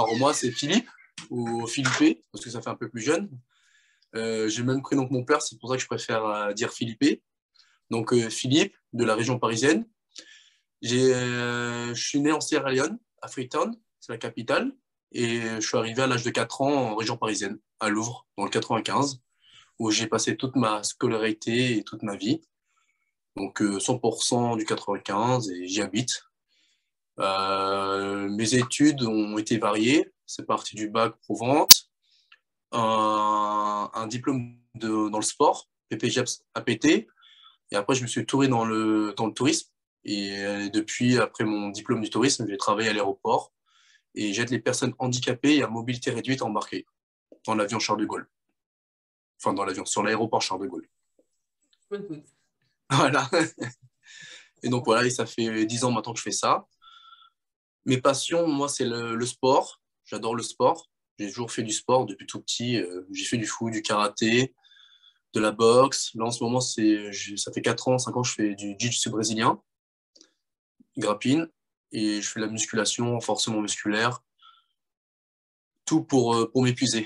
Alors, moi, c'est Philippe ou Philippe, parce que ça fait un peu plus jeune. J'ai le même prénom que mon père, c'est pour ça que je préfère dire Philippe. Donc, Philippe, de la région parisienne. Je suis né en Sierra Leone, à Freetown, c'est la capitale. Et je suis arrivé à l'âge de 4 ans en région parisienne, à Louvres, dans le 95, où j'ai passé toute ma scolarité et toute ma vie. Donc 100% du 95 et j'y habite. Mes études ont été variées. C'est parti du bac pro vente, un diplôme dans le sport, PPGEPS APT. Et après, je me suis tourné dans le tourisme. Et depuis, après mon diplôme du tourisme, j'ai travaillé à l'aéroport et j'aide les personnes handicapées et à mobilité réduite à embarquer dans l'avion Charles de Gaulle. Enfin, dans l'avion, sur l'aéroport Charles de Gaulle. Voilà. Et donc voilà, et ça fait 10 ans maintenant que je fais ça. Mes passions, moi, c'est le sport. J'adore le sport. J'ai toujours fait du sport depuis tout petit. J'ai fait du foot, du karaté, de la boxe. Là, en ce moment, ça fait 4 ans, 5 ans que je fais du jiu-jitsu brésilien, grappine. Et je fais de la musculation, renforcement musculaire. Tout pour m'épuiser.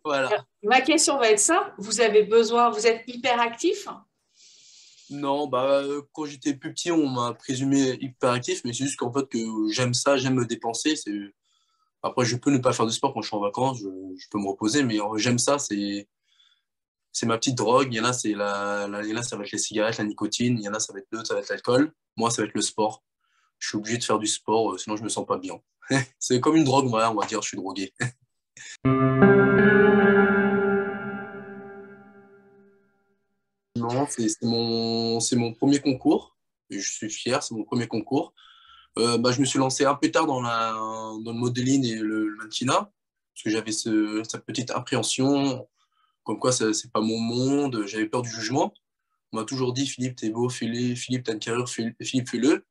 Voilà. Ma question va être ça. Vous avez besoin, vous êtes hyperactif? Non, quand j'étais plus petit, on m'a présumé hyperactif, mais c'est juste qu'en fait, que j'aime ça, j'aime me dépenser. Après, je peux ne pas faire de sport quand je suis en vacances, je peux me reposer, mais j'aime ça, c'est ma petite drogue. Il y en a, il y en a, ça va être les cigarettes, la nicotine, il y en a, ça va être l'autre, ça va être l'alcool. Moi, ça va être le sport. Je suis obligé de faire du sport, sinon je me sens pas bien. C'est comme une drogue, voilà, on va dire, je suis drogué. Non, c'est mon premier concours, et je suis fier, c'est mon premier concours. Je me suis lancé un peu tard dans le modeling et le mannequinat, parce que j'avais cette petite appréhension, comme quoi c'est pas mon monde, j'avais peur du jugement. On m'a toujours dit, Philippe, t'es beau, fais-le, Philippe, t'as une carrure, Philippe, fais-le.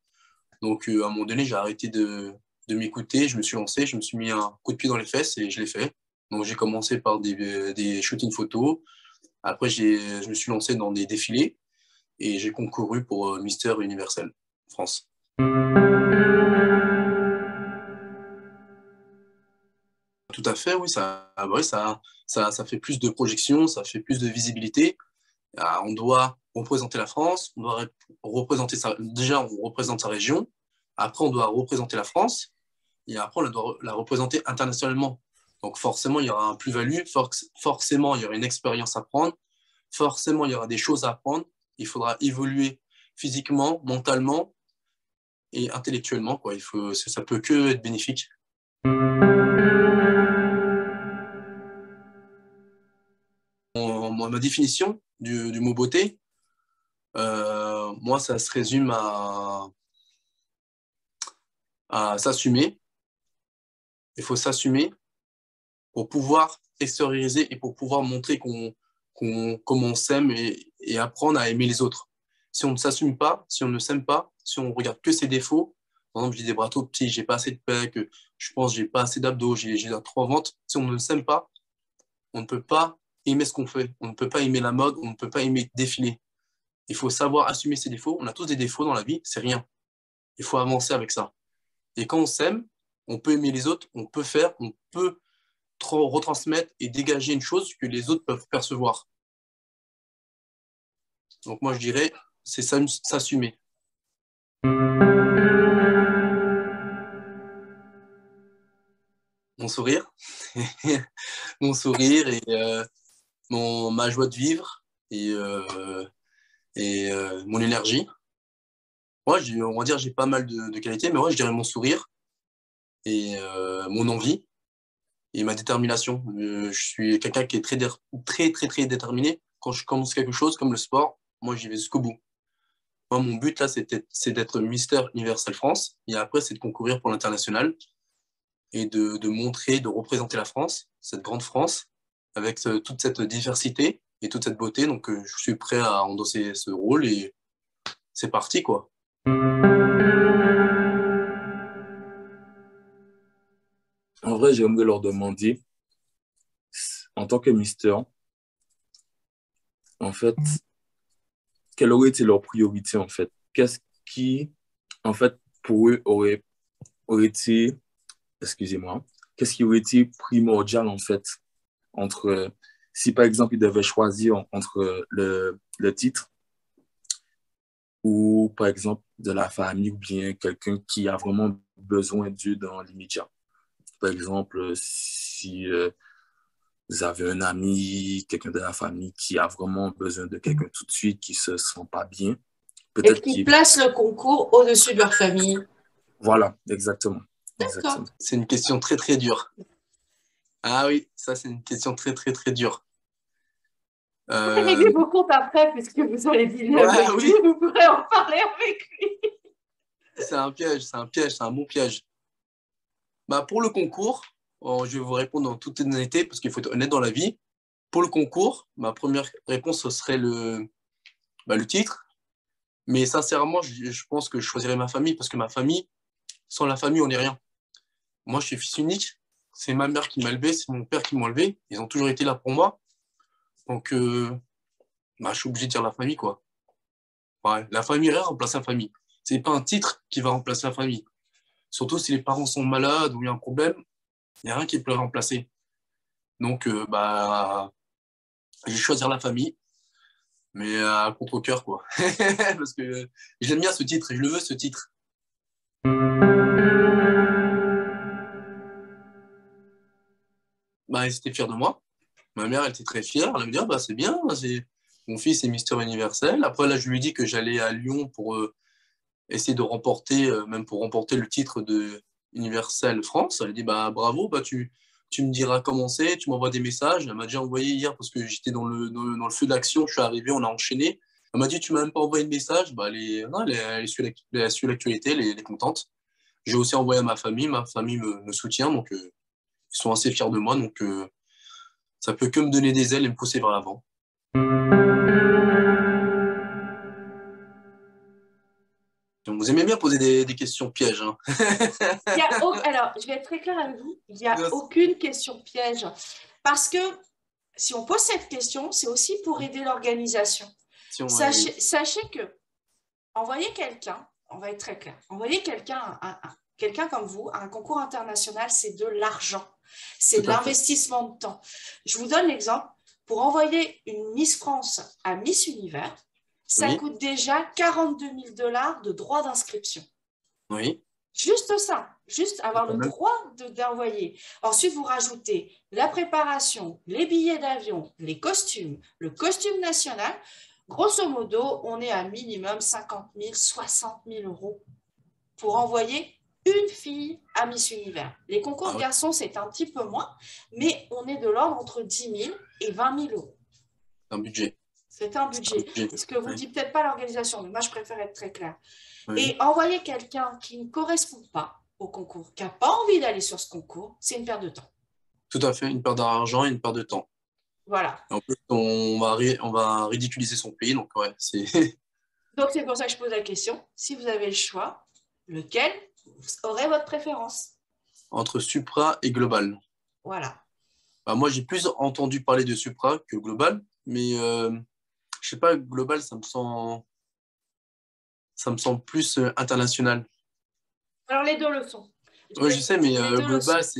Donc, à un moment donné, j'ai arrêté de m'écouter, je me suis lancé, je me suis mis un coup de pied dans les fesses et je l'ai fait. Donc, j'ai commencé par des shootings photos. Après, je me suis lancé dans des défilés et j'ai concouru pour Mister Universel France. Tout à fait, oui, ça fait plus de projections, ça fait plus de visibilité. On doit représenter la France, on doit représenter déjà, on représente sa région. Après, on doit représenter la France et après, on doit la représenter internationalement. Donc, forcément, il y aura un plus-value, forcément, il y aura une expérience à prendre, forcément, il y aura des choses à apprendre. Il faudra évoluer physiquement, mentalement et intellectuellement, quoi. Ça peut que être bénéfique. Ma définition du mot beauté, moi, ça se résume à s'assumer. Il faut s'assumer pour pouvoir extérioriser et pour pouvoir montrer comment on s'aime et apprendre à aimer les autres. Si on ne s'assume pas, si on ne s'aime pas, si on regarde que ses défauts, par exemple, j'ai des bras trop petits, j'ai pas assez de pec, je pense j'ai pas assez d'abdos, j'ai trois ventres. Si on ne s'aime pas, on ne peut pas aimer ce qu'on fait, on ne peut pas aimer la mode, on ne peut pas aimer défiler. Il faut savoir assumer ses défauts. On a tous des défauts dans la vie, c'est rien. Il faut avancer avec ça. Et quand on s'aime, on peut aimer les autres, on peut retransmettre et dégager une chose que les autres peuvent percevoir. Donc moi, je dirais, c'est s'assumer. Mon sourire, mon sourire et ma joie de vivre et mon énergie. Moi, on va dire j'ai pas mal de qualités, mais moi, je dirais mon sourire et mon envie et ma détermination. Je suis quelqu'un qui est très, très, très déterminé. Quand je commence quelque chose, comme le sport, moi, j'y vais jusqu'au bout. Moi, mon but, là, c'est d'être Mister Universal France. Et après, c'est de concourir pour l'international et de montrer, de représenter la France, cette grande France, avec toute cette diversité et toute cette beauté. Donc, je suis prêt à endosser ce rôle et c'est parti, quoi. En vrai, j'aimerais leur demander, en tant que Mister, en fait, quelle aurait été leur priorité, en fait? Qu'est-ce qui, en fait, pour eux, aurait été excusez-moi, qu'est-ce qui aurait été primordial en fait entre, si par exemple il devait choisir entre le titre ou par exemple de la famille ou bien quelqu'un qui a vraiment besoin d'eux dans l'immédiat. Par exemple, si vous avez un ami, quelqu'un de la famille qui a vraiment besoin de quelqu'un tout de suite, qui se sent pas bien, Et peut-être qui qu'il... place le concours au-dessus de leur famille. Voilà, exactement. D'accord. Exactement. C'est une question très, très dure. Ah oui, ça, c'est une question très, très, très dure. Réglez vos comptes après, puisque vous allez dîner Ouais, avec lui, oui, vous pourrez en parler avec lui. c'est un piège, c'est un piège, c'est un bon piège. Bah, pour le concours, je vais vous répondre en toute honnêteté, parce qu'il faut être honnête dans la vie. Pour le concours, ma première réponse, ce serait le titre. Mais sincèrement, je pense que je choisirais ma famille, parce que ma famille, sans la famille, on n'est rien. Moi, je suis fils unique. C'est ma mère qui m'a élevé, c'est mon père qui m'a élevé. Ils ont toujours été là pour moi. Donc, bah, je suis obligé de dire la famille, quoi. Ouais, la famille rien remplace la famille. C'est pas un titre qui va remplacer la famille. Surtout si les parents sont malades ou il y a un problème, il n'y a rien qui peut le remplacer. Donc, bah, je vais choisir la famille, mais à contre-cœur, quoi. Parce que j'aime bien ce titre et je le veux, ce titre. Bah, ils étaient fiers de moi. Ma mère, elle était très fière. Elle me dit, ah, bah, c'est bien, mon fils est Mister Universel. Après, là, je lui ai dit que j'allais à Lyon pour essayer de remporter, même pour remporter le titre de Universel France. Elle a dit, bah, bravo, bah, tu me diras comment c'est, tu m'envoies des messages. Elle m'a déjà envoyé hier parce que j'étais dans le feu d'action, je suis arrivé, on a enchaîné. Elle m'a dit, tu m'as même pas envoyé de message. Bah, non, elle suit l'actualité, elle est contente. J'ai aussi envoyé à ma famille me soutient, donc ils sont assez fiers de moi, donc ça peut que me donner des ailes et me pousser vers l'avant. Donc, vous aimez bien poser des questions pièges, hein. Alors, je vais être très claire avec vous, il n'y a aucune question piège. Parce que si on pose cette question, c'est aussi pour aider l'organisation. Sachez que envoyer quelqu'un, on va être très clair, envoyer quelqu'un comme vous à un concours international, c'est de l'argent. C'est de l'investissement de temps. Je vous donne l'exemple. Pour envoyer une Miss France à Miss Univers, ça coûte déjà 42 000 $ de droits d'inscription. Oui. Juste ça, juste avoir le droit d'envoyer. Ensuite, vous rajoutez la préparation, les billets d'avion, les costumes, le costume national. Grosso modo, on est à minimum 50 000, 60 000 € pour envoyer une fille à Miss Univers. Les concours de garçons, c'est un petit peu moins, mais on est de l'ordre entre 10 000 et 20 000 €. C'est un budget. C'est un budget. Ce que vous ne dites peut-être pas l'organisation, mais moi, je préfère être très claire. Oui. Et envoyer quelqu'un qui ne correspond pas au concours, qui n'a pas envie d'aller sur ce concours, c'est une perte de temps. Tout à fait, une perte d'argent et une perte de temps. Voilà. Et en plus, on va ridiculiser son pays, donc ouais, c'est... Donc, c'est pour ça que je pose la question. Si vous avez le choix, lequel aurait votre préférence? Entre Supra et Global. Voilà. Bah, moi, j'ai plus entendu parler de Supra que Global, mais je sais pas, Global, ça me semble plus international. Alors, les deux le sont. Oui, je sais, mais le global, c'est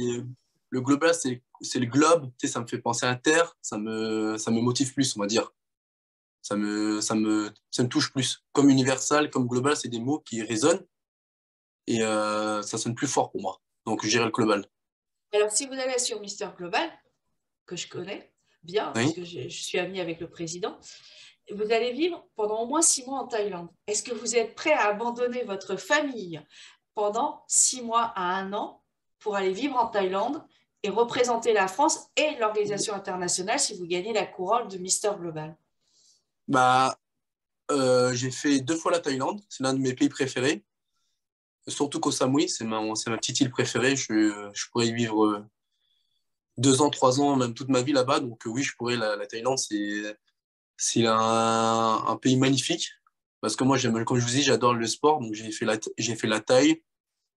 le globe. Tu sais, ça me fait penser à Terre. Ça me motive plus, on va dire. Ça me touche plus. Comme universal, comme global, c'est des mots qui résonnent et ça sonne plus fort pour moi. Donc, je dirais le global. Alors, si vous allez sur Mister Global, que je connais bien, Oui. parce que je suis amie avec le président, vous allez vivre pendant au moins 6 mois en Thaïlande. Est-ce que vous êtes prêt à abandonner votre famille pendant 6 mois à 1 an pour aller vivre en Thaïlande et représenter la France et l'organisation internationale si vous gagnez la couronne de Mister Global? Bah, j'ai fait 2 fois la Thaïlande. C'est l'un de mes pays préférés. Surtout qu'au Samui, c'est ma petite île préférée. Je pourrais y vivre 2 ans, 3 ans, même toute ma vie là-bas. Donc oui, je pourrais. La Thaïlande, c'est un pays magnifique. Parce que moi, comme je vous dis, j'adore le sport. Donc j'ai fait la Thaï.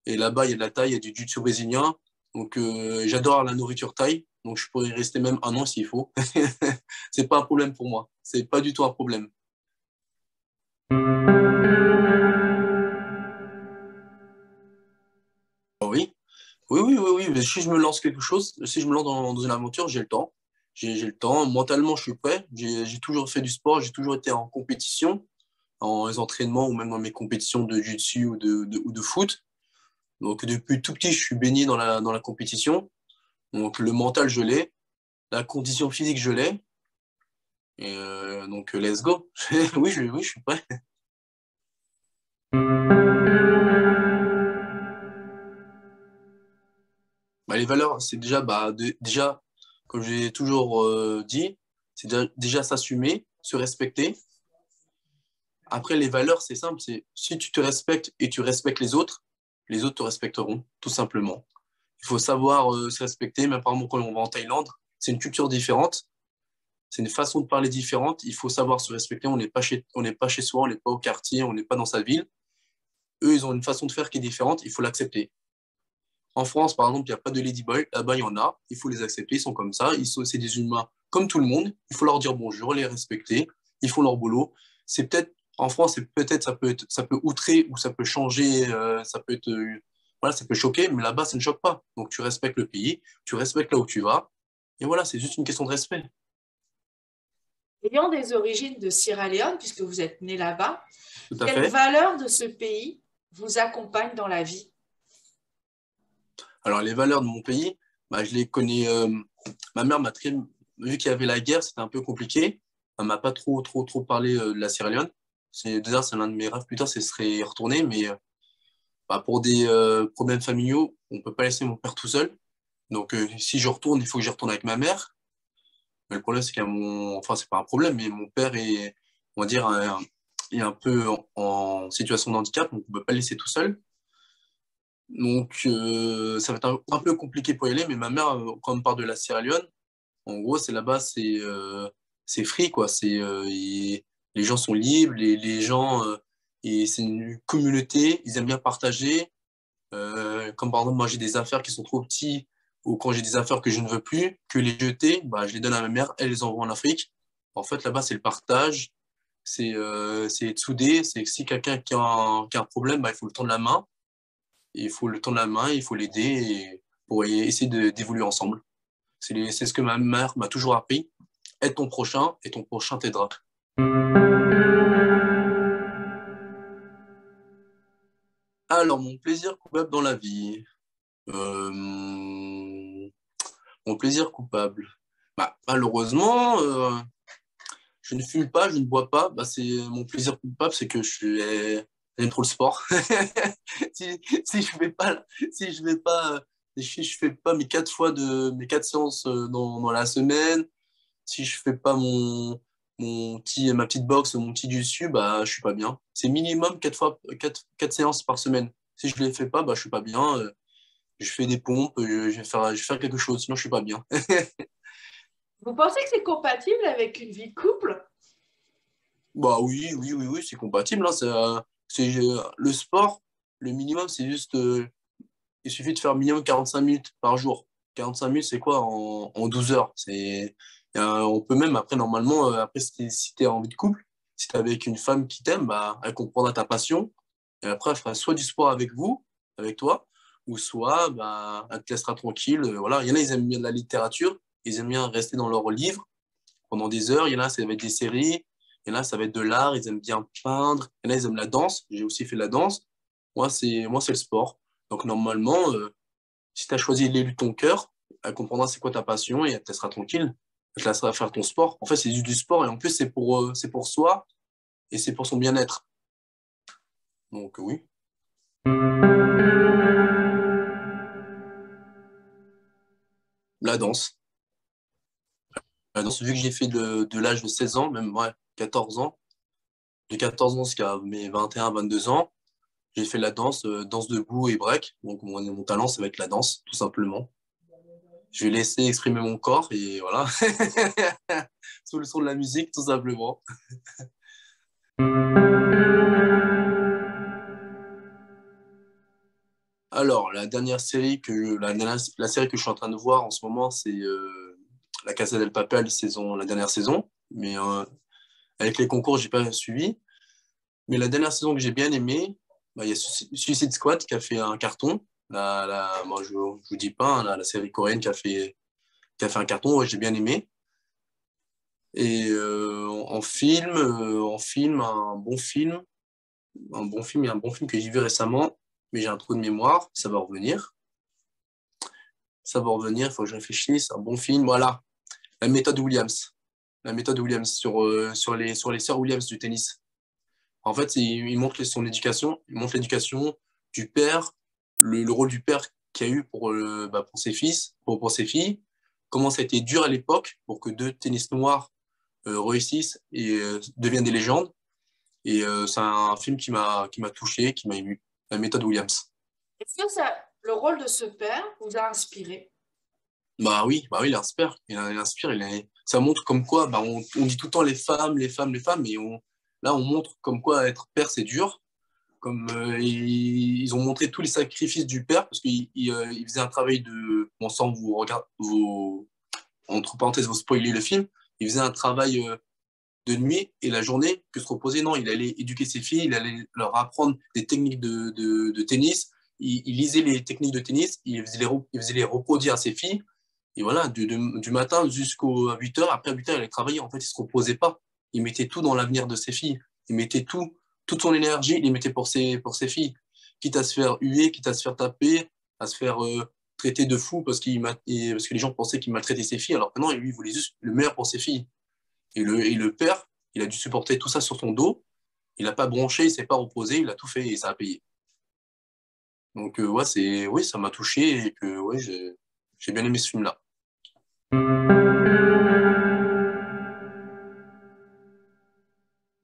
Et là-bas, il y a de la Thaï, il y a du jiu-jitsu brésilien. Donc j'adore la nourriture thaï. Donc je pourrais y rester même 1 an s'il faut. C'est pas un problème pour moi. C'est pas du tout un problème. Oui. Oui, oui, oui, oui. Mais si je me lance quelque chose, si je me lance dans une aventure, j'ai le temps. J'ai le temps. Mentalement, je suis prêt. J'ai toujours fait du sport. J'ai toujours été en compétition, en les entraînements ou même dans mes compétitions de jiu-jitsu ou de foot. Donc, depuis tout petit, je suis baigné dans la compétition. Donc, le mental, je l'ai. La condition physique, je l'ai. Et donc, let's go. Oui, je suis prêt. Bah, les valeurs, c'est déjà, déjà, comme j'ai toujours dit, c'est déjà s'assumer, se respecter. Après, les valeurs, c'est simple, c'est si tu te respectes et tu respectes les autres te respecteront, tout simplement. Il faut savoir se respecter, même par exemple quand on va en Thaïlande, c'est une culture différente, c'est une façon de parler différente, il faut savoir se respecter, on n'est pas chez soi, on n'est pas au quartier, on n'est pas dans sa ville. Eux, ils ont une façon de faire qui est différente, il faut l'accepter. En France, par exemple, il n'y a pas de ladyboy. Là-bas, il y en a. Il faut les accepter. Ils sont comme ça. C'est des humains comme tout le monde. Il faut leur dire bonjour, les respecter. Ils font leur boulot. C'est peut-être, en France, c'est peut-être, ça peut outrer ou ça peut changer. Ça peut être, voilà, ça peut choquer. Mais là-bas, ça ne choque pas. Donc, tu respectes le pays. Tu respectes là où tu vas. Et voilà, c'est juste une question de respect. Ayant des origines de Sierra Leone, puisque vous êtes né là-bas, Tout à quelles fait. valeurs de ce pays vous accompagnent dans la vie? Alors, les valeurs de mon pays, bah, je les connais. Ma mère m'a très. Vu qu'il y avait la guerre, c'était un peu compliqué. Elle m'a pas trop parlé de la Sierra Leone. Déjà, c'est l'un de mes rêves. Plus tard, ce serait y retourner. Mais bah, pour des problèmes familiaux, on peut pas laisser mon père tout seul. Donc, si je retourne, il faut que j'y retourne avec ma mère. Mais le problème, c'est qu'il y a mon. Enfin, c'est pas un problème, mais mon père est, on va dire, est un peu en situation de handicap. Donc, on peut pas le laisser tout seul. Donc, ça va être un peu compliqué pour y aller, mais ma mère, quand on parle de la Sierra Leone, en gros, c'est là-bas, c'est free, quoi. Les gens sont libres, les gens, et c'est une communauté, ils aiment bien partager. Comme par exemple, moi, j'ai des affaires qui sont trop petits, ou quand j'ai des affaires que je ne veux plus, que les jeter, bah, je les donne à ma mère, elle les envoie en Afrique. En fait, là-bas, c'est le partage, c'est être soudé, c'est que si quelqu'un qui a un problème, bah, il faut le tendre la main. Il faut le tendre la main, il faut l'aider pour essayer d'évoluer ensemble. C'est ce que ma mère m'a toujours appris. Aide ton prochain et ton prochain t'aidera. Alors, mon plaisir coupable dans la vie. Mon plaisir coupable. Bah, malheureusement, je ne fume pas, je ne bois pas. Bah, mon plaisir coupable, c'est que j'aime trop le sport. Si je fais pas, si je vais pas, si je fais pas mes quatre séances dans la semaine, si je fais pas ma petite boxe, mon petit dessus, bah, je suis pas bien. C'est minimum quatre séances par semaine. Si je les fais pas, bah, je suis pas bien. Je fais des pompes, je vais faire quelque chose, sinon je suis pas bien. Vous pensez que c'est compatible avec une vie de couple? Bah oui, c'est compatible, hein, le sport, le minimum, c'est juste, il suffit de faire minimum 45 minutes par jour. 45 minutes, c'est quoi en 12 heures? On peut même, après, normalement, après, si t'es en vie de couple, si t'es avec une femme qui t'aime, bah, elle comprendra ta passion. Et après, elle fera soit du sport avec vous, avec toi, ou soit, bah, elle te laissera tranquille. Voilà. Il y en a, ils aiment bien de la littérature, ils aiment bien rester dans leurs livres pendant des heures. Il y en a, ça va être des séries. Il y en a, ça va être de l'art. Ils aiment bien peindre. Il y en a, ils aiment la danse. J'ai aussi fait de la danse. Moi, c'est le sport. Donc, normalement, si tu as choisi l'élu de ton cœur, elle comprendra c'est quoi ta passion et elle te laissera tranquille. Elle te laissera faire ton sport. En fait, c'est juste du sport et en plus, c'est pour soi et c'est pour son bien-être. Donc, oui. La danse. La danse, vu que j'ai fait de l'âge de 16 ans, même ouais, 14 ans, de 14 ans jusqu'à mes 21, 22 ans, j'ai fait la danse, danse debout et break. Donc, mon talent, ça va être la danse, tout simplement. Je vais laisser exprimer mon corps et voilà. Sous le son de la musique, tout simplement. Alors, la série que je suis en train de voir en ce moment, c'est La Casa del Papel, la dernière saison. Mais avec les concours, j'ai pas suivi. Mais la dernière saison que j'ai bien aimée, bah, il y a Suicide Squad qui a fait un carton. Moi, je vous dis pas, hein, la série coréenne qui a fait un carton, ouais, j'ai bien aimé. Et en film, il y a un bon film que j'ai vu récemment, mais j'ai un trou de mémoire, ça va revenir. Il faut que je réfléchisse. Un bon film, voilà. La méthode Williams. La méthode Williams sur les sœurs Williams du tennis. En fait, il montre son éducation, il montre l'éducation du père, le rôle du père qu'il y a eu pour ses fils, pour ses filles, comment ça a été dur à l'époque pour que deux tennis noirs réussissent et deviennent des légendes. Et c'est un film qui m'a touché, qui m'a ému. La méthode Williams. Est-ce que le rôle de ce père vous a inspiré? Il inspire. Il inspire. Ça montre comme quoi, on dit tout le temps les femmes, mais là, on montre comme quoi être père, c'est dur. Comme ils ont montré tous les sacrifices du père, parce qu'il faisait un travail de. Bon, sans entre parenthèses, vous spoiler le film, il faisait un travail de nuit et la journée, que se reposer, non, il allait éduquer ses filles, il allait leur apprendre des techniques de tennis, il lisait les techniques de tennis, il faisait les reproduire à ses filles. Et voilà, du matin jusqu'à 8 heures, après 8 heures, il allait travailler. En fait, il ne se reposait pas. Il mettait tout dans l'avenir de ses filles. Il mettait toute son énergie, il mettait pour ses filles. Quitte à se faire huer, quitte à se faire taper, à se faire traiter de fou parce que les gens pensaient qu'il maltraitait ses filles, alors que non, lui, il voulait juste le meilleur pour ses filles. Et le père, il a dû supporter tout ça sur son dos. Il n'a pas bronché, il ne s'est pas reposé, il a tout fait et ça a payé. Donc, oui, ça m'a touché et que ouais, j'ai bien aimé ce film-là.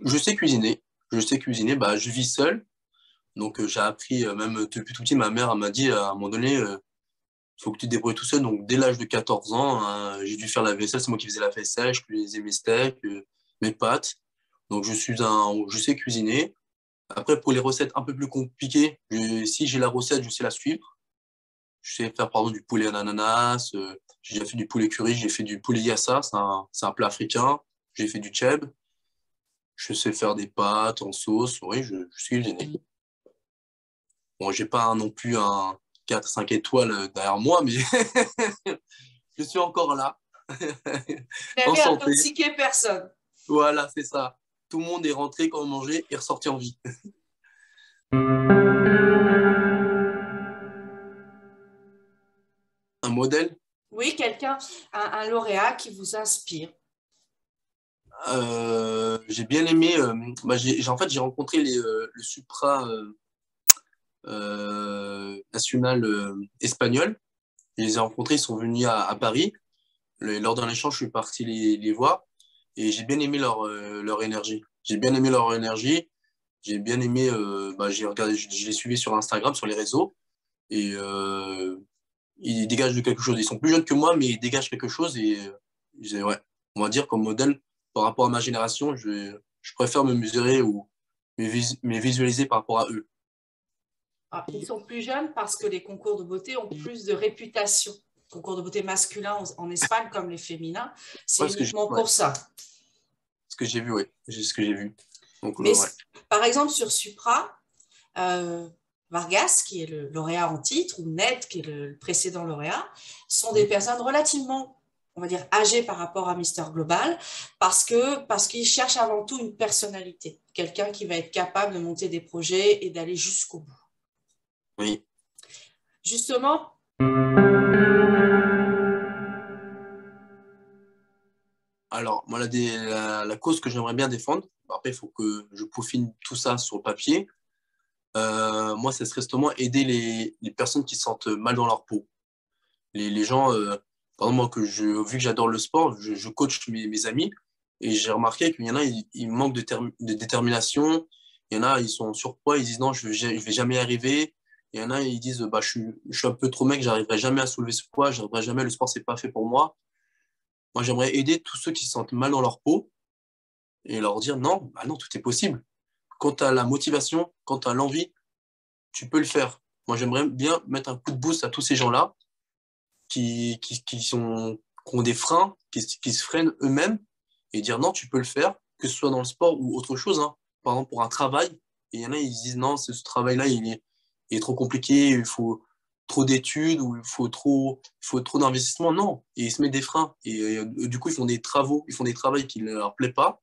Je sais cuisiner. Je vis seul. Donc, j'ai appris, même depuis tout petit, ma mère m'a dit à un moment donné, il faut que tu te débrouilles tout seul. Donc, dès l'âge de 14 ans, hein, j'ai dû faire la vaisselle. C'est moi qui faisais la vaisselle, je cuisais mes steaks, mes pâtes. Donc, je sais cuisiner. Après, pour les recettes un peu plus compliquées, si j'ai la recette, je sais la suivre. Je sais faire, par exemple, du poulet à l'ananas. J'ai déjà fait du poulet curry, j'ai fait du poulet yassa, c'est un plat africain. J'ai fait du tchèb. Je sais faire des pâtes en sauce. Oui, je suis cuisinier. Bon, j'ai pas non plus un 4-5 étoiles derrière moi, mais je suis encore là. Vous n'avez intoxiqué personne. Voilà, c'est ça. Tout le monde est rentré quand on mangeait et ressorti en vie. Un modèle? Oui, un lauréat qui vous inspire. J'ai bien aimé. En fait, j'ai rencontré le Supra national espagnol. Je les ai rencontrés, ils sont venus à Paris. Lors d'un échange, je suis parti les voir et j'ai bien aimé leur énergie. J'ai bien aimé leur énergie. J'ai bien aimé. J'ai regardé, je les suivais sur Instagram, sur les réseaux et ils dégagent quelque chose. Ils sont plus jeunes que moi, mais ils dégagent quelque chose et ouais, on va dire comme modèle par rapport à ma génération, je préfère me mesurer ou me visualiser par rapport à eux. Ah, ils sont plus jeunes parce que les concours de beauté ont plus de réputation. Concours de beauté masculin en Espagne comme les féminins, c'est uniquement pour ça. Ce que j'ai vu, oui. C'est ce que j'ai vu. Donc, mais par exemple, sur Supra, Vargas, qui est le lauréat en titre, ou Ned, qui est le précédent lauréat, sont des personnes relativement, on va dire, âgées par rapport à Mister Global, parce qu'ils cherchent avant tout une personnalité, quelqu'un qui va être capable de monter des projets et d'aller jusqu'au bout. Oui. Justement, alors, moi, la cause que j'aimerais bien défendre, après, il faut que je peaufine tout ça sur le papier. Moi, ça serait justement aider les personnes qui se sentent mal dans leur peau. Les gens, par exemple, moi, vu que j'adore le sport, je coach mes amis et j'ai remarqué qu'il y en a, ils manquent de détermination. Il y en a, ils sont en surpoids, ils disent non, je vais jamais y arriver. Il y en a, ils disent je suis un peu trop mec, j'arriverai jamais à soulever ce poids, j'arriverai jamais, le sport, c'est pas fait pour moi. Moi, j'aimerais aider tous ceux qui se sentent mal dans leur peau et leur dire non, non, tout est possible. Quand tu as la motivation, quand tu as l'envie, tu peux le faire. Moi, j'aimerais bien mettre un coup de boost à tous ces gens-là qui ont des freins, qui se freinent eux-mêmes et dire non, tu peux le faire, que ce soit dans le sport ou autre chose. Hein. Par exemple, pour un travail, et il y en a, ils se disent non, ce travail-là, il est trop compliqué, il faut trop d'études ou il faut trop d'investissement. Non, et ils se mettent des freins. Et du coup, ils font des travaux qui ne leur plaisent pas.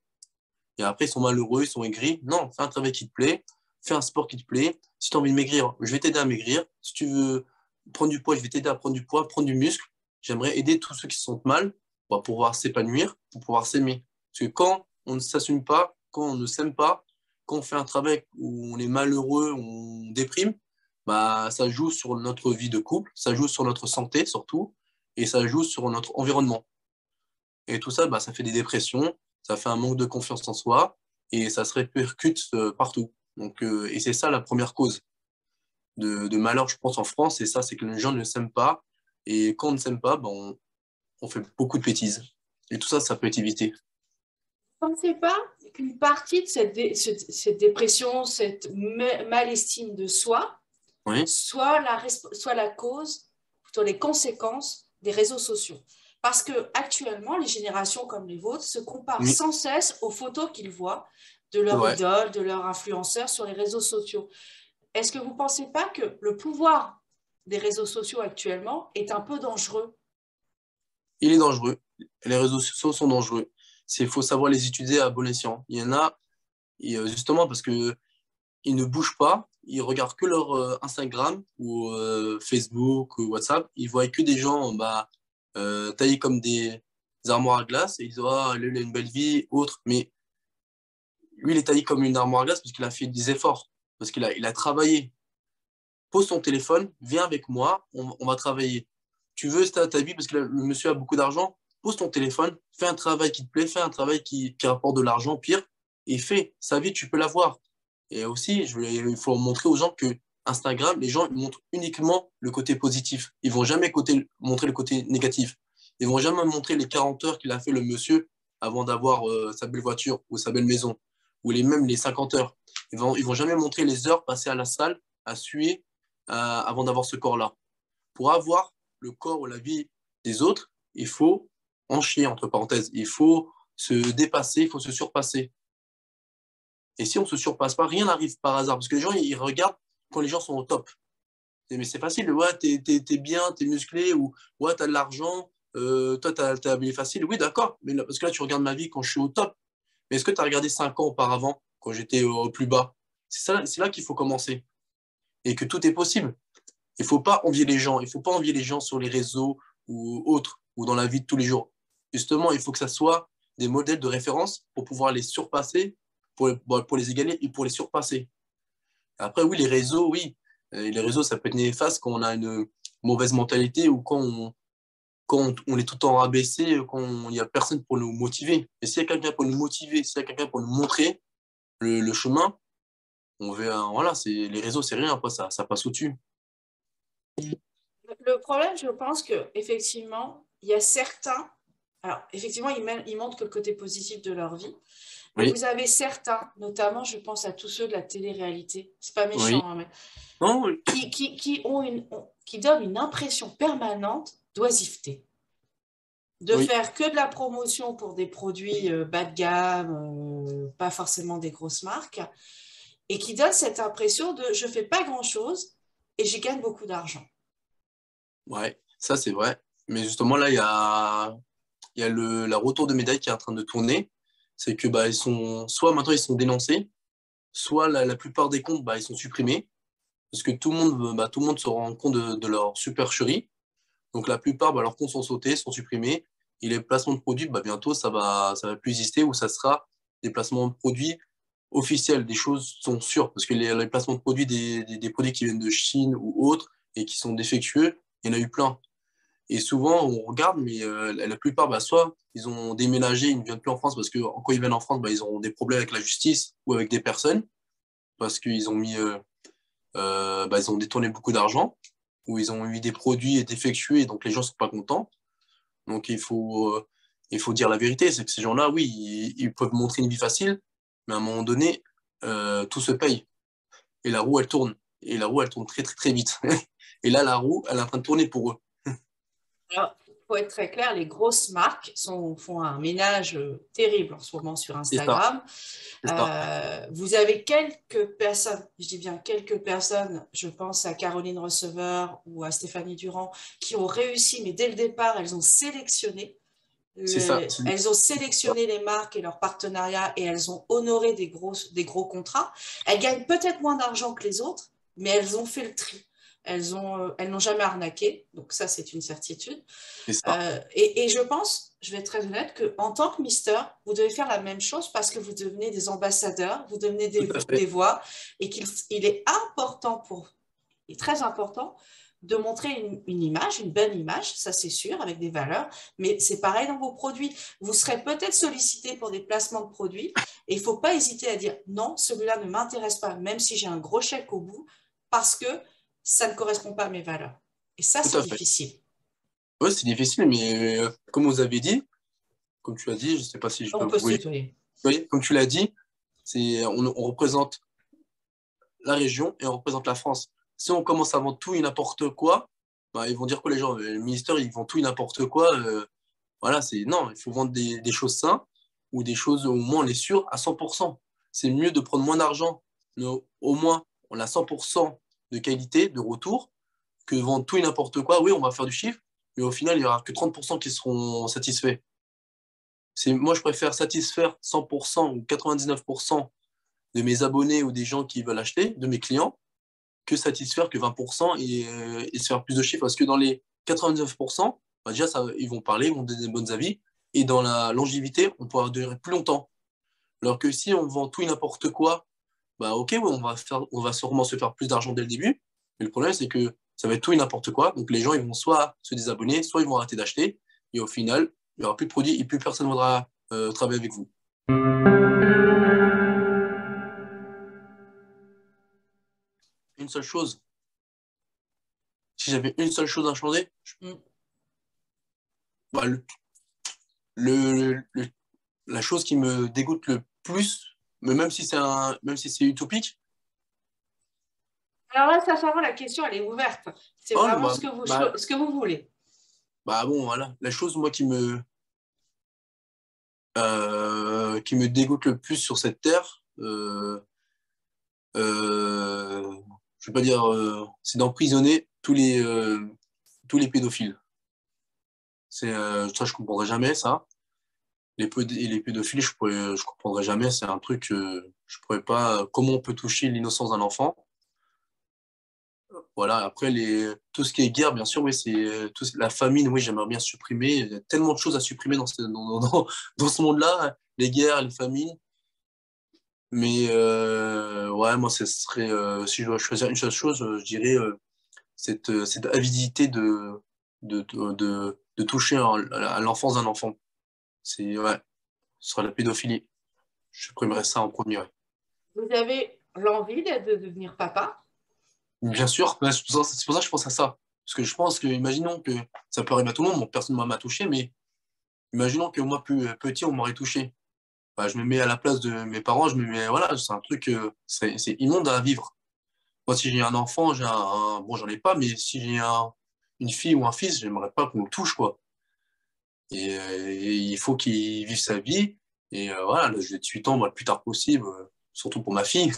Et après, ils sont malheureux, ils sont aigris. Non, fais un travail qui te plaît, fais un sport qui te plaît. Si tu as envie de maigrir, je vais t'aider à maigrir. Si tu veux prendre du poids, je vais t'aider à prendre du poids, prendre du muscle. J'aimerais aider tous ceux qui se sentent mal pour pouvoir s'épanouir, pour pouvoir s'aimer. Parce que quand on ne s'assume pas, quand on ne s'aime pas, quand on fait un travail où on est malheureux, on déprime, bah, ça joue sur notre vie de couple, ça joue sur notre santé surtout, et ça joue sur notre environnement. Et tout ça, bah, ça fait des dépressions, ça fait un manque de confiance en soi, et ça se répercute partout. Donc, et c'est ça la première cause de malheur, je pense, en France, et ça, c'est que les gens ne s'aiment pas, et quand on ne s'aime pas, bah, on fait beaucoup de bêtises. Et tout ça, ça peut être évité. Vous ne pensez pas qu'une partie de cette dépression, cette mal-estime de soi, Oui, soit la cause, plutôt les conséquences des réseaux sociaux? Parce que actuellement, les générations comme les vôtres se comparent oui, sans cesse aux photos qu'ils voient de c'est leur vrai. idole, de leur influenceur sur les réseaux sociaux. Est-ce que vous ne pensez pas que le pouvoir des réseaux sociaux actuellement est un peu dangereux? Il est dangereux. Les réseaux sociaux sont dangereux. Il faut savoir les utiliser à bon escient. Il y en a, et, justement, parce que ils ne bougent pas, ils regardent que leur Instagram ou Facebook ou WhatsApp, ils voient que des gens bah, taillés comme des armoires à glace et ils disent ah, lui, il a une belle vie, autre. Mais lui, il est taillé comme une armoire à glace parce qu'il a fait des efforts, parce qu'il a travaillé. Pose ton téléphone, viens avec moi, on va travailler. Tu veux ta vie parce que le monsieur a beaucoup d'argent, pose ton téléphone, fais un travail qui te plaît, fais un travail qui rapporte de l'argent, pire, et fais. Sa vie, tu peux l'avoir. Et aussi, il faut montrer aux gens que Instagram, les gens ils montrent uniquement le côté positif. Ils vont jamais montrer le côté négatif. Ils vont jamais montrer les 40 heures qu'il a fait le monsieur avant d'avoir sa belle voiture ou sa belle maison, ou même les 50 heures. Ils vont jamais montrer les heures passées à la salle, à suer, avant d'avoir ce corps-là. Pour avoir le corps ou la vie des autres, il faut en chier, entre parenthèses. Il faut se dépasser, il faut se surpasser. Et si on ne se surpasse pas, rien n'arrive par hasard. Parce que les gens, ils regardent quand les gens sont au top. Mais c'est facile, ouais, t'es bien, t'es musclé, ou ouais, t'as de l'argent, toi, t'as habillé facile. Oui, d'accord, mais parce que là, tu regardes ma vie quand je suis au top. Mais est-ce que tu as regardé 5 ans auparavant, quand j'étais au plus bas? C'est là qu'il faut commencer. Et que tout est possible. Il ne faut pas envier les gens. Il ne faut pas envier les gens sur les réseaux ou autres, ou dans la vie de tous les jours. Justement, il faut que ça soit des modèles de référence pour pouvoir les surpasser, pour les égaler et pour les surpasser. Après, oui, les réseaux, oui. Les réseaux, ça peut être néfaste quand on a une mauvaise mentalité ou quand on est tout le temps rabaissé, quand il n'y a personne pour nous motiver. Et s'il y a quelqu'un pour nous motiver, s'il y a quelqu'un pour nous montrer le chemin, on verra, voilà, les réseaux, c'est rien, après, ça passe au-dessus. Le problème, je pense que effectivement, il y a certains. Alors, effectivement, ils montrent que le côté positif de leur vie. Mais Oui, vous avez certains, notamment, je pense à tous ceux de la télé-réalité, c'est pas méchant, oui. hein, mais Non, oui. qui donnent une impression permanente d'oisiveté, de Oui. faire que de la promotion pour des produits bas de gamme, pas forcément des grosses marques, et qui donnent cette impression de je fais pas grand-chose et je gagne beaucoup d'argent. Ouais, ça c'est vrai. Mais justement, là, il y a la retour de médaille qui est en train de tourner. C'est que bah, soit maintenant ils sont dénoncés, soit la plupart des comptes, bah, ils sont supprimés. Parce que tout le monde se rend compte de leur supercherie. Donc la plupart, bah, leurs comptes sont sautés, sont supprimés. Et les placements de produits, bah, bientôt, ça va plus exister ou ça sera des placements de produits officiels. Des choses sont sûres. Parce que les placements de produits, des produits qui viennent de Chine ou autres et qui sont défectueux, il y en a eu plein. Et souvent, on regarde, mais la plupart, bah, soit ils ont déménagé, ils ne viennent plus en France parce que quand ils viennent en France, bah, ils ont des problèmes avec la justice ou avec des personnes parce qu'ils ont ils ont détourné beaucoup d'argent ou ils ont eu des produits défectueux et donc les gens ne sont pas contents. Donc il faut dire la vérité, c'est que ces gens-là, oui, ils peuvent montrer une vie facile, mais à un moment donné, tout se paye et la roue, elle tourne. Et la roue, elle tourne très, très, très vite. Et là, la roue, elle est en train de tourner pour eux. Pour être très clair, les grosses marques font un ménage terrible en ce moment sur Instagram. Vous avez quelques personnes, je dis bien quelques personnes, je pense à Caroline Receveur ou à Stéphanie Durand, qui ont réussi, mais dès le départ, elles ont sélectionné. Elles ont sélectionné les marques et leurs partenariats et elles ont honoré des gros contrats. Elles gagnent peut-être moins d'argent que les autres, mais elles ont fait le tri. Elles n'ont jamais arnaqué, donc ça, c'est une certitude. Et je pense, je vais être très honnête, qu'en tant que Mister, vous devez faire la même chose parce que vous devenez des ambassadeurs, vous devenez des voix, et qu'il est important très important de montrer une image, une belle image, ça c'est sûr, avec des valeurs, mais c'est pareil dans vos produits. Vous serez peut-être sollicité pour des placements de produits, et il ne faut pas hésiter à dire non, celui-là ne m'intéresse pas, même si j'ai un gros chèque au bout, parce que ça ne correspond pas à mes valeurs. Et ça, c'est difficile. Oui, c'est difficile, mais comme vous avez dit, comme tu as dit, je ne sais pas si je peux se tutoyer. Oui, comme tu l'as dit, on représente la région et on représente la France. Si on commence à vendre tout et n'importe quoi, bah, ils vont dire que les gens, les ministères, ils vendent tout et n'importe quoi. Voilà, non, il faut vendre des choses saines ou des choses, au moins, on est sûr, à 100%. C'est mieux de prendre moins d'argent, mais au moins, on a 100% de qualité, de retour, que vendre tout et n'importe quoi. Oui, on va faire du chiffre, mais au final, il n'y aura que 30% qui seront satisfaits. Moi, je préfère satisfaire 100% ou 99% de mes abonnés ou des gens qui veulent acheter, de mes clients, que satisfaire que 20% et se faire plus de chiffres. Parce que dans les 99%, bah déjà, ils vont parler, ils vont donner des bons avis. Et dans la longévité, on pourra durer plus longtemps. Alors que si on vend tout et n'importe quoi, bah ok, ouais, on va sûrement se faire plus d'argent dès le début. Mais le problème, c'est que ça va être tout et n'importe quoi. Donc les gens, ils vont soit se désabonner, soit ils vont arrêter d'acheter. Et au final, il n'y aura plus de produits et plus personne ne voudra travailler avec vous. Une seule chose. Si j'avais une seule chose à changer, bah, la chose qui me dégoûte le plus, mais même si c'est utopique. Alors là, sincèrement, la question, elle est ouverte. C'est vraiment ce que vous voulez. Bah bon, voilà. La chose, moi, qui me dégoûte le plus sur cette terre, je vais pas dire, c'est d'emprisonner tous les pédophiles. Ça, je comprendrai jamais, ça. Les pédophiles, je comprendrai jamais. C'est un truc, je pourrais pas. Comment on peut toucher l'innocence d'un enfant? Voilà. Après, tout ce qui est guerre, bien sûr, oui, la famine. Oui, j'aimerais bien supprimer. Il y a tellement de choses à supprimer dans ce monde-là, les guerres, les famines. Mais ouais, moi, ce serait, si je dois choisir une seule chose, je dirais cette avidité de toucher à l'enfance d'un enfant. Ouais, ce sera la pédophilie. Je supprimerais ça en premier. Ouais. Vous avez l'envie de devenir papa? Bien sûr, c'est pour ça que je pense à ça. Parce que je pense que, imaginons que ça peut arriver à tout le monde, bon, personne ne m'a touché, mais imaginons que moi, plus petit, on m'aurait touché. Bah, je me mets à la place de mes parents, voilà, c'est un truc, c'est immonde à vivre. Moi, si j'ai un enfant, bon, j'en ai pas, mais si j'ai une fille ou un fils, j'aimerais pas qu'on le touche, quoi. Et il faut qu'il vive sa vie. Et voilà, là, j'ai 18 ans, moi, le plus tard possible, surtout pour ma fille,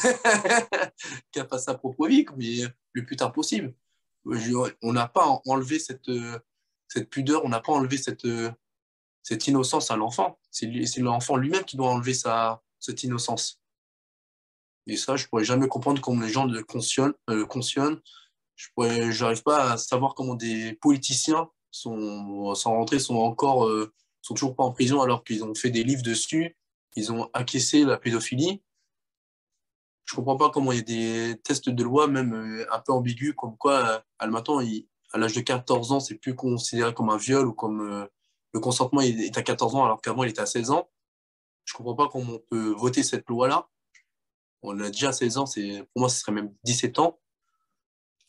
qui a pas sa propre vie, mais le plus tard possible. On n'a pas enlevé cette pudeur, on n'a pas enlevé cette innocence à l'enfant. C'est l'enfant lui-même qui doit enlever cette innocence. Et ça, je pourrais jamais comprendre comment les gens le cautionnent. J'arrive pas à savoir comment des politiciens sans rentrer sont toujours pas en prison alors qu'ils ont fait des livres dessus, ils ont acquiescé la pédophilie. Je comprends pas comment il y a des tests de loi même un peu ambigus comme quoi maintenant à l'âge de 14 ans c'est plus considéré comme un viol ou comme le consentement est à 14 ans alors qu'avant il était à 16 ans. Je comprends pas comment on peut voter cette loi-là. On a déjà 16 ans, pour moi ce serait même 17 ans.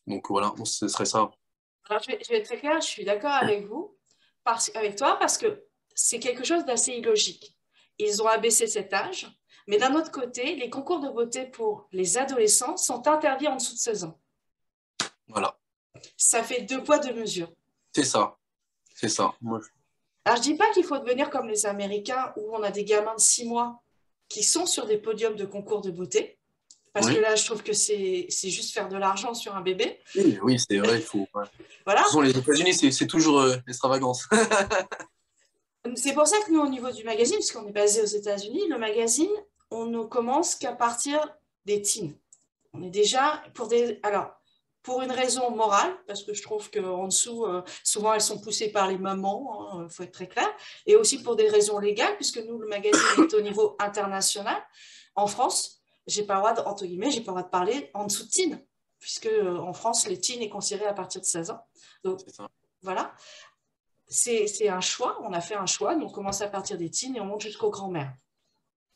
Donc voilà, ce serait ça. Alors, je vais être très claire, je suis d'accord avec vous, avec toi, parce que c'est quelque chose d'assez illogique. Ils ont abaissé cet âge, mais d'un autre côté, les concours de beauté pour les adolescents sont interdits en dessous de 16 ans. Voilà. Ça fait 2 poids, 2 mesures. C'est ça. C'est ça. Alors, je dis pas qu'il faut devenir comme les Américains où on a des gamins de 6 mois qui sont sur des podiums de concours de beauté. Parce que là, je trouve que c'est juste faire de l'argent sur un bébé. Oui, c'est vrai, il faut. Ouais. Voilà. De toute façon, les États-Unis, c'est toujours l'extravagance. C'est pour ça que nous, au niveau du magazine, puisqu'on est basé aux États-Unis, le magazine, on ne commence qu'à partir des teens. On est déjà pour une raison morale, parce que je trouve qu'en dessous, souvent elles sont poussées par les mamans, faut être très clair, et aussi pour des raisons légales, puisque nous, le magazine est au niveau international. En France, j'ai pas le droit, entre guillemets, j'ai pas le droit de parler en dessous de teen, puisque en France, les teens est considéré à partir de 16 ans. Donc, voilà. C'est un choix, on a fait un choix, donc on commence à partir des teens et on monte jusqu'aux grands-mères.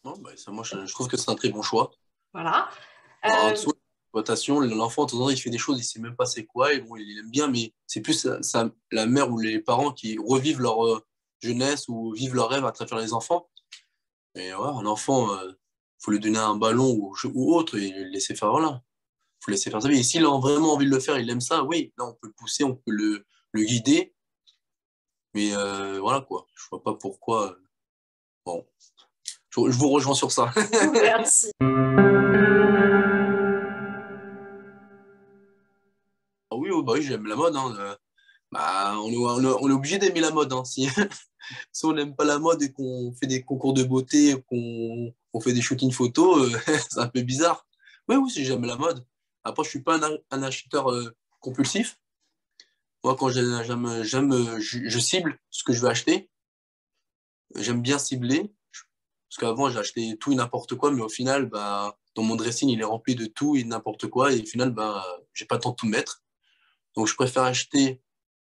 Non, bah, ça, moi, je trouve que c'est un très bon choix. Voilà. En dessous, l'exploitation, l'enfant, de temps en temps, il fait des choses, il ne sait même pas c'est quoi, et bon, il aime bien, mais c'est plus la mère ou les parents qui revivent leur jeunesse ou vivent leurs rêves à travers les enfants. Et ouais, un enfant, faut lui donner un ballon ou autre et le laisser faire là. Faut laisser faire ça. Et s'il a vraiment envie de le faire, il aime ça, oui, là, on peut le pousser, on peut le guider. Mais voilà quoi, je vois pas pourquoi. Bon, je vous rejoins sur ça. Merci. Ah oui, bah oui, j'aime la mode. Hein. Bah, on est obligé d'aimer la mode. Hein. Si on n'aime pas la mode et qu'on fait des concours de beauté, qu'on fait des shootings photos, c'est un peu bizarre. Oui, si j'aime la mode. Après, je suis pas un acheteur compulsif. Moi, quand je cible ce que je veux acheter. J'aime bien cibler. Parce qu'avant, j'ai acheté tout et n'importe quoi, mais au final, bah, dans mon dressing, il est rempli de tout et n'importe quoi. Et au final, bah, j'ai pas le temps de tout mettre. Donc, je préfère acheter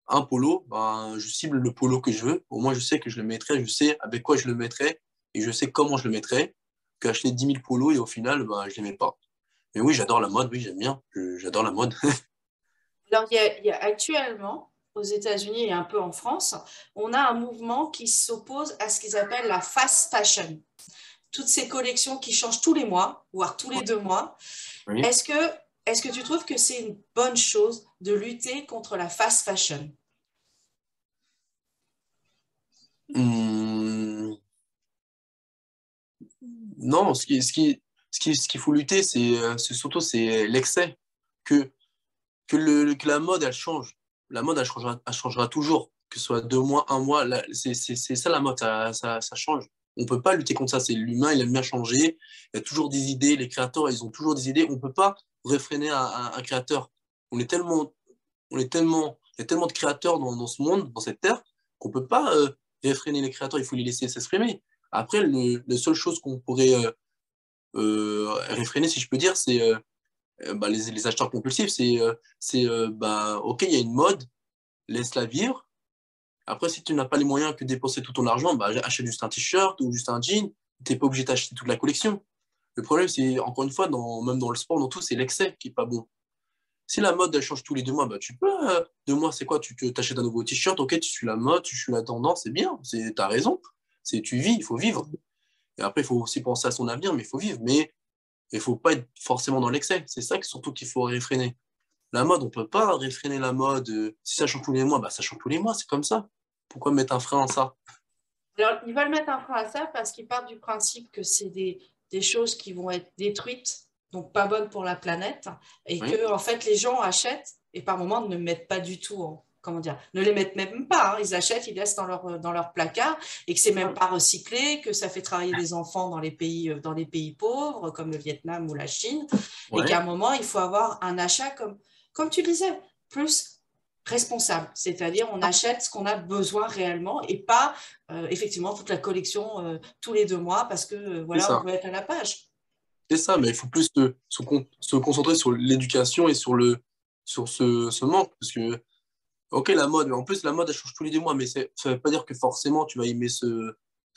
un polo. Bah, je cible le polo que je veux. Au moins, je sais que je le mettrai, je sais avec quoi je le mettrai et je sais comment je le mettrai. Qu'acheter 10 000 polos et au final, bah, je les mets pas. Mais oui, j'adore la mode. Oui, j'aime bien. J'adore la mode. Alors, il y a actuellement, aux États-Unis et un peu en France, on a un mouvement qui s'oppose à ce qu'ils appellent la fast fashion. Toutes ces collections qui changent tous les mois, voire tous les 2 mois. Oui. Est-ce que tu trouves que c'est une bonne chose de lutter contre la fast fashion? Non, ce qu'il faut lutter, c'est surtout c'est l'excès. Que la mode, elle change. La mode, elle changera toujours. Que ce soit 2 mois, un mois, c'est ça la mode, ça change. On ne peut pas lutter contre ça. C'est l'humain, il aime bien changer. Il y a toujours des idées. Les créateurs, ils ont toujours des idées. On ne peut pas réfréner un créateur. On est tellement, il y a tellement de créateurs dans ce monde, dans cette terre, qu'on ne peut pas réfréner les créateurs. Il faut les laisser s'exprimer. Après, la seule chose qu'on pourrait réfréner, si je peux dire, c'est bah, les acheteurs compulsifs, bah, ok, il y a une mode, laisse-la vivre. Après, si tu n'as pas les moyens que de dépenser tout ton argent, bah, achète juste un t-shirt ou juste un jean. Tu n'es pas obligé d'acheter toute la collection. Le problème, c'est, encore une fois, même dans le sport, dans tout, c'est l'excès qui n'est pas bon. Si la mode, elle change tous les 2 mois, bah, tu peux, 2 mois, c'est quoi? Tu t'achètes un nouveau t-shirt, ok, tu suis la mode, tu suis la tendance, c'est bien, tu as raison. Tu vis, il faut vivre. Et après, il faut aussi penser à son avenir, mais il faut vivre. Mais il ne faut pas être forcément dans l'excès. C'est ça surtout qu'il faut réfréner. La mode, on ne peut pas réfréner la mode. Si ça change tous les mois, bah, ça change tous les mois, c'est comme ça. Pourquoi mettre un frein à ça? Alors, ils veulent mettre un frein à ça parce qu'ils partent du principe que c'est des choses qui vont être détruites, donc pas bonnes pour la planète, et Oui. que en fait les gens achètent et par moments ne mettent pas du tout comment dire, ne les mettent même pas. Hein. Ils achètent, ils laissent dans leur placard et que c'est même pas recyclé, que ça fait travailler des enfants dans les pays pauvres comme le Vietnam ou la Chine, et qu'à un moment il faut avoir un achat comme tu disais, plus responsable, c'est-à-dire on achète ce qu'on a besoin réellement et pas effectivement toute la collection tous les 2 mois parce que voilà, on veut être à la page. C'est ça, mais il faut plus se concentrer sur l'éducation et sur ce manque. Parce que, ok, la mode, mais en plus, la mode, elle change tous les 2 mois, mais ça ne veut pas dire que forcément tu vas aimer ce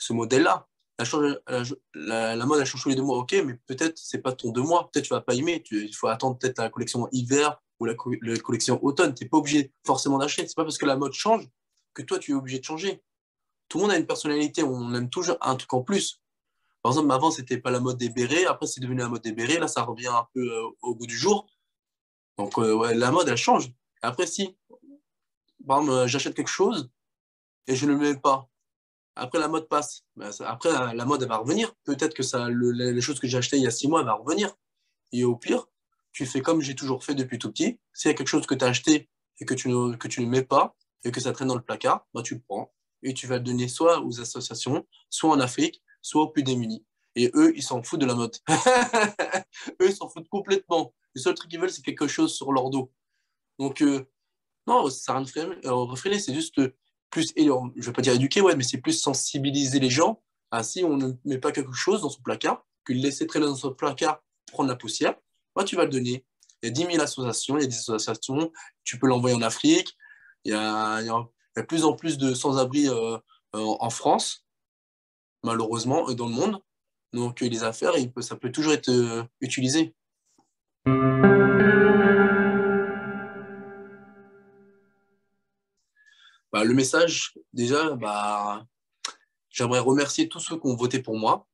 modèle-là. La mode, elle change tous les 2 mois, ok, mais peut-être c'est pas ton 2 mois. Peut-être tu vas pas aimer. Il faut attendre peut-être la collection hiver ou la collection automne. Tu n'es pas obligé forcément d'acheter. C'est pas parce que la mode change que toi, tu es obligé de changer. Tout le monde a une personnalité. On aime toujours un truc en plus. Par exemple, avant, c'était pas la mode des bérets. Après, c'est devenu la mode des bérets. Là, ça revient un peu au goût du jour. Donc, ouais, la mode, elle change. Après, si, par exemple, j'achète quelque chose, et je ne le mets pas. Après, la mode passe. Après, la mode, elle va revenir. Peut-être que les choses que j'ai achetées il y a 6 mois, elles vont revenir. Et au pire, tu fais comme j'ai toujours fait depuis tout petit. S'il y a quelque chose que tu as acheté et que tu ne mets pas et que ça traîne dans le placard, bah, tu le prends et tu vas le donner soit aux associations, soit en Afrique, soit aux plus démunis. Et eux, ils s'en foutent de la mode. Eux, ils s'en foutent complètement. Le seul truc qu'ils veulent, c'est quelque chose sur leur dos. Donc, non, ça n'a rien de réfréner, c'est juste plus, je ne vais pas dire éduquer, ouais, mais c'est plus sensibiliser les gens à si on ne met pas quelque chose dans son placard, que le laisser traîner dans son placard, prendre la poussière, bah, tu vas le donner. Il y a 10 000 associations, il y a des associations, tu peux l'envoyer en Afrique, il y a de plus en plus de sans-abri en France, malheureusement, dans le monde. Donc, les affaires, ça peut toujours être utilisé. Bah, le message, déjà, bah, j'aimerais remercier tous ceux qui ont voté pour moi.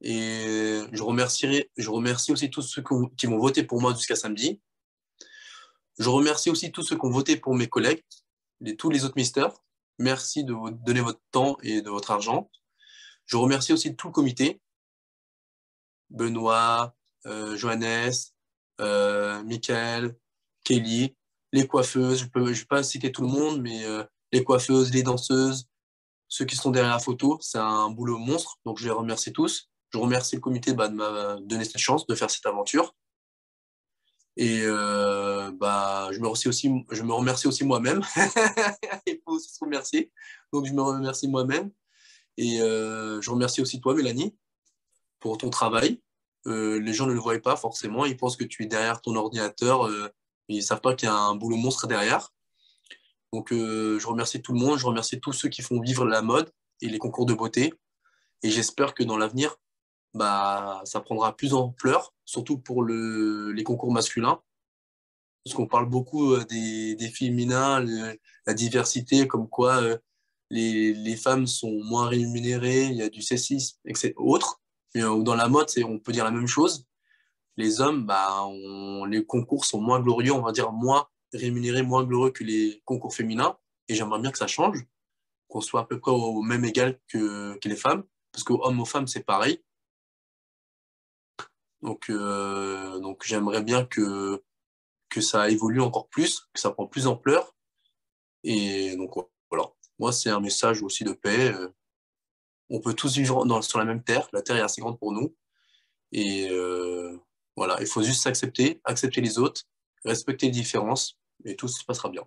Et je remercie aussi tous ceux qui vont voter pour moi jusqu'à samedi. Je remercie aussi tous ceux qui ont voté pour mes collègues, tous les autres misters. Merci de donner votre temps et de votre argent. Je remercie aussi tout le comité. Benoît, Johannes, Michael, Kelly, les coiffeuses. Je ne vais pas citer tout le monde, mais les coiffeuses, les danseuses, ceux qui sont derrière la photo, c'est un boulot monstre. Donc, je les remercie tous. Je remercie le comité de m'avoir donné cette chance de faire cette aventure. Et je me remercie aussi moi-même. Il faut aussi se remercier. Donc, je me remercie moi-même. Et je remercie aussi toi, Mélanie, pour ton travail. Les gens ne le voient pas forcément. Ils pensent que tu es derrière ton ordinateur. Ils ne savent pas qu'il y a un boulot monstre derrière. Donc, je remercie tout le monde. Je remercie tous ceux qui font vivre la mode et les concours de beauté. Et j'espère que dans l'avenir, bah, ça prendra plus d'ampleur, surtout pour les concours masculins. Parce qu'on parle beaucoup des féminins, la diversité, comme quoi les femmes sont moins rémunérées, il y a du sexisme, etc. Autres. Et, dans la mode, on peut dire la même chose. Les hommes, bah, les concours sont moins glorieux, on va dire moins rémunérés, moins glorieux que les concours féminins. Et j'aimerais bien que ça change, qu'on soit à peu près au même égal que les femmes. Parce qu'hommes aux femmes, c'est pareil. Donc j'aimerais bien que ça évolue encore plus, que ça prend plus d'ampleur. Et donc voilà, moi c'est un message aussi de paix. On peut tous vivre sur la même terre, la terre est assez grande pour nous. Et voilà, il faut juste s'accepter, accepter les autres, respecter les différences, et tout se passera bien.